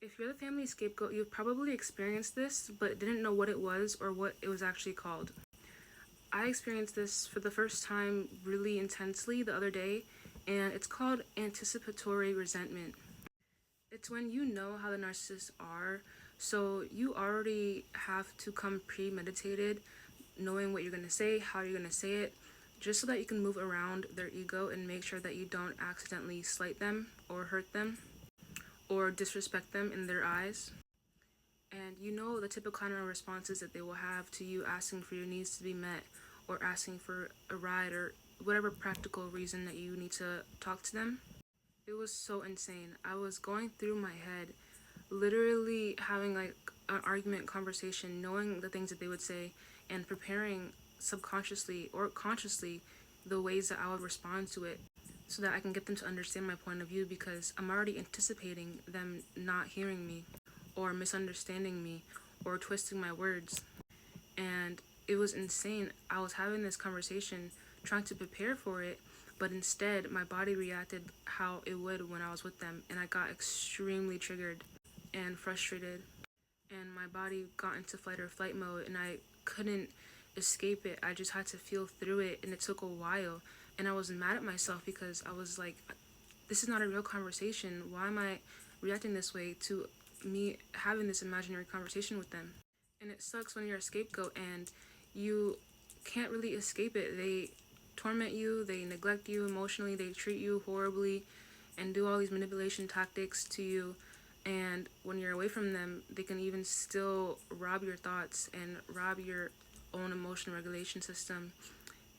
If you're the family scapegoat, you've probably experienced this, but didn't know what it was or what it was actually called. I experienced this for the first time really intensely the other day, and it's called anticipatory resentment. It's when you know how the narcissists are, so you already have to come premeditated, knowing what you're going to say, how you're going to say it, just so that you can move around their ego and make sure that you don't accidentally slight them or hurt them or disrespect them in their eyes. And you know the typical kind of responses that they will have to you asking for your needs to be met or asking for a ride or whatever practical reason that you need to talk to them. It was so insane. I was going through my head, literally having like an argument conversation, knowing the things that they would say and preparing subconsciously or consciously the ways that I would respond to it so that I can get them to understand my point of view, because I'm already anticipating them not hearing me or misunderstanding me or twisting my words. And it was insane. I was having this conversation trying to prepare for it, but instead my body reacted how it would when I was with them, and I got extremely triggered and frustrated, and my body got into fight or flight mode, and I couldn't escape it. I just had to feel through it, and it took a while. And I was mad at myself because I was like, this is not a real conversation. Why am I reacting this way to me having this imaginary conversation with them? And it sucks when you're a scapegoat and you can't really escape it. They torment you, they neglect you emotionally, they treat you horribly and do all these manipulation tactics to you. And when you're away from them, they can even still rob your thoughts and rob your own emotional regulation system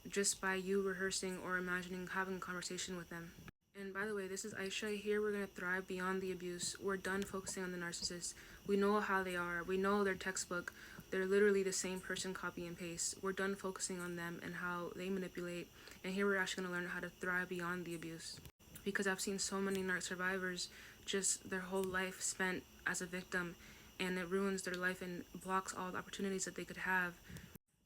just by you rehearsing or imagining having a conversation with them. And by the way, this is Aisha. Here we're going to thrive beyond the abuse. We're done focusing on the narcissist. We know how they are. We know their textbook. They're literally the same person, copy and paste. We're done focusing on them and how they manipulate. And here we're actually going to learn how to thrive beyond the abuse. Because I've seen so many narc survivors just their whole life spent as a victim, and it ruins their life and blocks all the opportunities that they could have.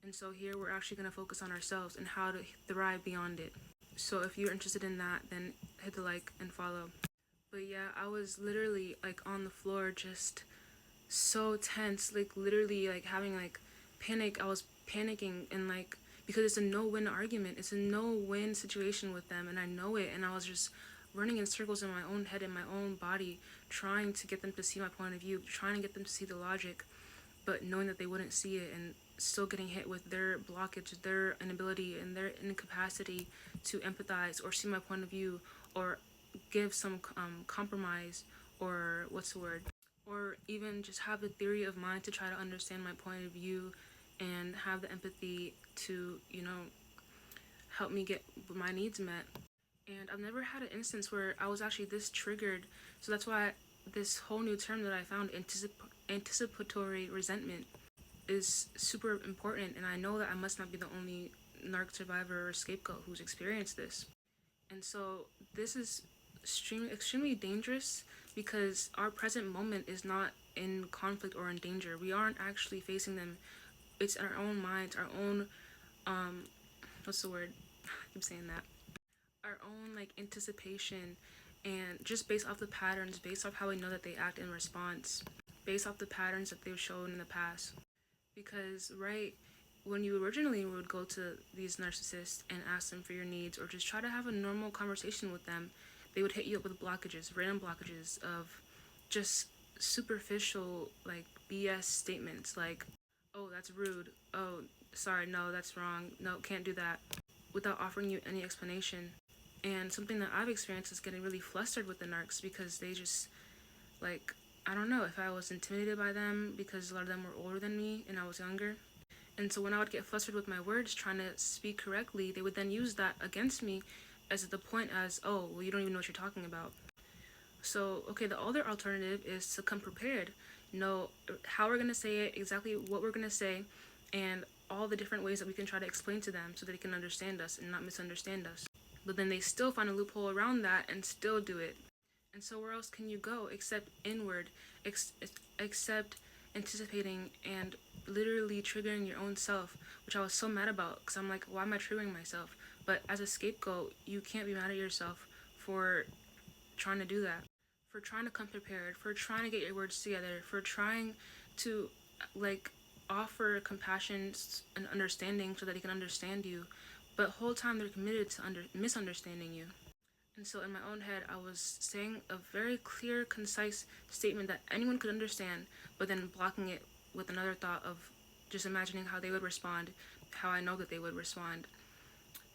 And so here we're actually going to focus on ourselves and how to thrive beyond it. So if you're interested in that, then hit the like and follow. But yeah, I was literally like on the floor, just so tense, like literally like having like panic. I was panicking, and like, because it's a no-win argument, it's a no-win situation with them, and I know it. And I was just running in circles in my own head, in my own body, trying to get them to see my point of view, trying to get them to see the logic, but knowing that they wouldn't see it, and still getting hit with their blockage, their inability and their incapacity to empathize or see my point of view or give some compromise, or what's the word, or even just have the theory of mind to try to understand my point of view and have the empathy to, help me get my needs met. And I've never had an instance where I was actually this triggered. So that's why this whole new term that I found, anticipatory resentment, is super important. And I know that I must not be the only narc survivor or scapegoat who's experienced this. And so this is extremely dangerous, because our present moment is not in conflict or in danger. We aren't actually facing them. It's in our own minds, our own, what's the word? I keep saying that. Our own like anticipation, and just based off the patterns, based off how we know that they act in response, based off the patterns that they've shown in the past. Because right when you originally would go to these narcissists and ask them for your needs or just try to have a normal conversation with them, they would hit you up with blockages, random blockages of just superficial like BS statements like, oh, that's rude, oh, sorry, no, that's wrong, no, can't do that, without offering you any explanation. And something that I've experienced is getting really flustered with the narcs, because they just, like, I don't know if I was intimidated by them because a lot of them were older than me and I was younger. And so when I would get flustered with my words trying to speak correctly, they would then use that against me as the point as, oh, well, you don't even know what you're talking about. So, okay, the other alternative is to come prepared. Know how we're going to say it, exactly what we're going to say, and all the different ways that we can try to explain to them so that they can understand us and not misunderstand us. But then they still find a loophole around that and still do it. And so where else can you go except inward, except anticipating and literally triggering your own self, which I was so mad about, because I'm like, why am I triggering myself? But as a scapegoat, you can't be mad at yourself for trying to do that, for trying to come prepared, for trying to get your words together, for trying to like offer compassion and understanding so that they can understand you, but whole time they're committed to misunderstanding you. And so in my own head, I was saying a very clear, concise statement that anyone could understand, but then blocking it with another thought of just imagining how they would respond, how I know that they would respond,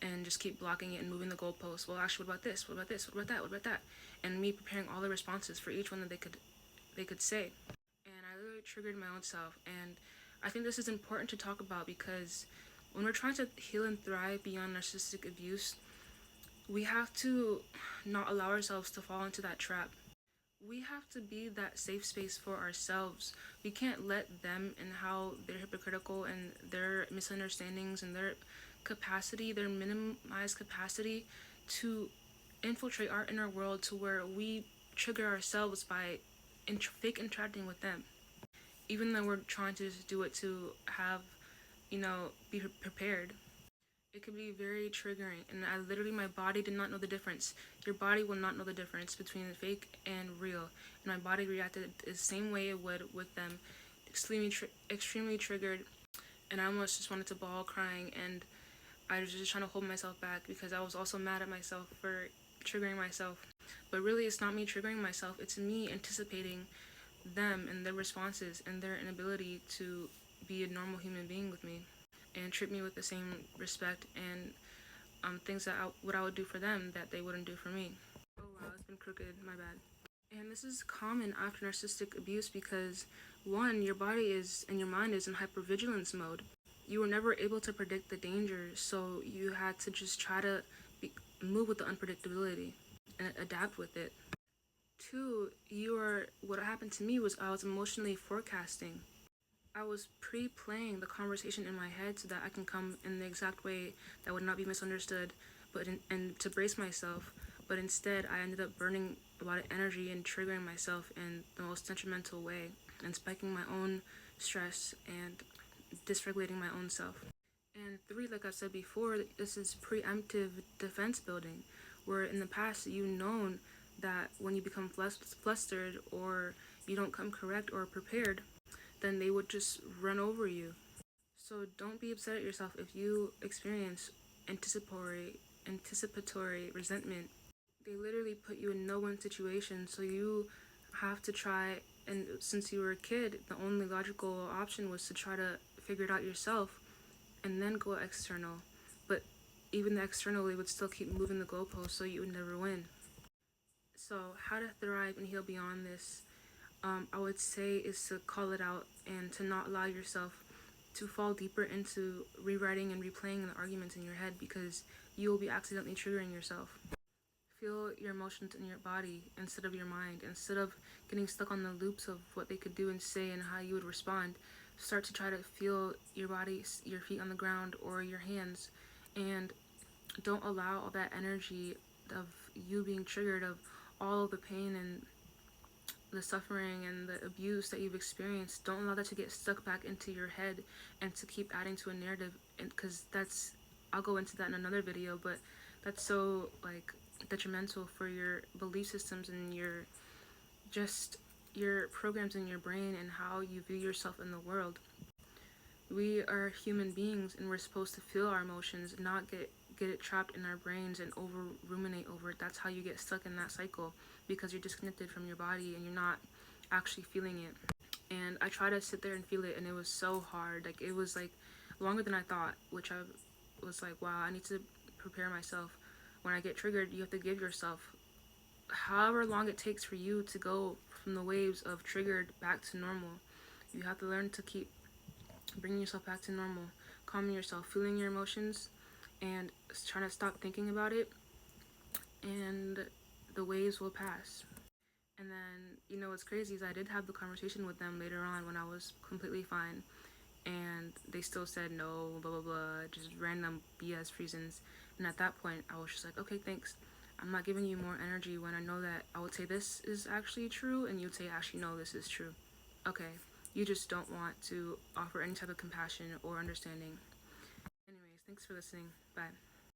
and just keep blocking it and moving the goalposts. Well, actually, what about this? What about this? What about that? What about that? And me preparing all the responses for each one that they could say. And I literally triggered my own self. And I think this is important to talk about because when we're trying to heal and thrive beyond narcissistic abuse, we have to not allow ourselves to fall into that trap. We have to be that safe space for ourselves. We can't let them and how they're hypocritical and their misunderstandings and their capacity, their minimized capacity to infiltrate our inner world to where we trigger ourselves by fake interacting with them. Even though we're trying to just do it to have, be prepared. It can be very triggering, and my body did not know the difference. Your body will not know the difference between fake and real, and my body reacted the same way it would with them, extremely triggered, and I almost just wanted to bawl crying, and I was just trying to hold myself back because I was also mad at myself for triggering myself. But really, it's not me triggering myself, it's me anticipating them and their responses and their inability to be a normal human being with me and treat me with the same respect and things that what I would do for them that they wouldn't do for me. Oh wow, it's been crooked, my bad. And this is common after narcissistic abuse because one, your body is and your mind is in hypervigilance mode. You were never able to predict the danger, so you had to just try to move with the unpredictability and adapt with it. Two, what happened to me was I was emotionally forecasting. I was pre-playing the conversation in my head so that I can come in the exact way that would not be misunderstood, and to brace myself. But instead, I ended up burning a lot of energy and triggering myself in the most detrimental way, and spiking my own stress and dysregulating my own self. And three, like I said before, this is preemptive defense building, where in the past you've known that when you become flustered or you don't come correct or prepared, then they would just run over you. So don't be upset at yourself if you experience anticipatory resentment. They literally put you in no-win situation, so you have to try, and since you were a kid, the only logical option was to try to figure it out yourself and then go external. But even the external, they would still keep moving the goalposts, so you would never win. So how to thrive and heal beyond this, I would say, is to call it out and to not allow yourself to fall deeper into rewriting and replaying the arguments in your head because you will be accidentally triggering yourself. Feel your emotions in your body instead of your mind. Instead of getting stuck on the loops of what they could do and say and how you would respond, start to try to feel your body, your feet on the ground or your hands, and don't allow all that energy of you being triggered, of all of the pain and the suffering and the abuse that you've experienced, don't allow that to get stuck back into your head and to keep adding to a narrative. And because I'll go into that in another video, but that's so detrimental for your belief systems and your programs in your brain and how you view yourself in the world. We are human beings and we're supposed to feel our emotions, not get it trapped in our brains and ruminate over it. That's how you get stuck in that cycle, because you're disconnected from your body and you're not actually feeling it. And I tried to sit there and feel it, and it was so hard. It was longer than I thought, which I was like, wow, I need to prepare myself. When I get triggered, you have to give yourself however long it takes for you to go from the waves of triggered back to normal. You have to learn to keep bringing yourself back to normal, calming yourself, feeling your emotions, and trying to stop thinking about it, and the waves will pass. And then, what's crazy is I did have the conversation with them later on when I was completely fine, and they still said no, blah, blah, blah, just random BS reasons. And at that point, I was just like, okay, thanks. I'm not giving you more energy when I know that I would say this is actually true, and you'd say, actually, no, this is true. Okay, you just don't want to offer any type of compassion or understanding. Anyways, thanks for listening. Bye.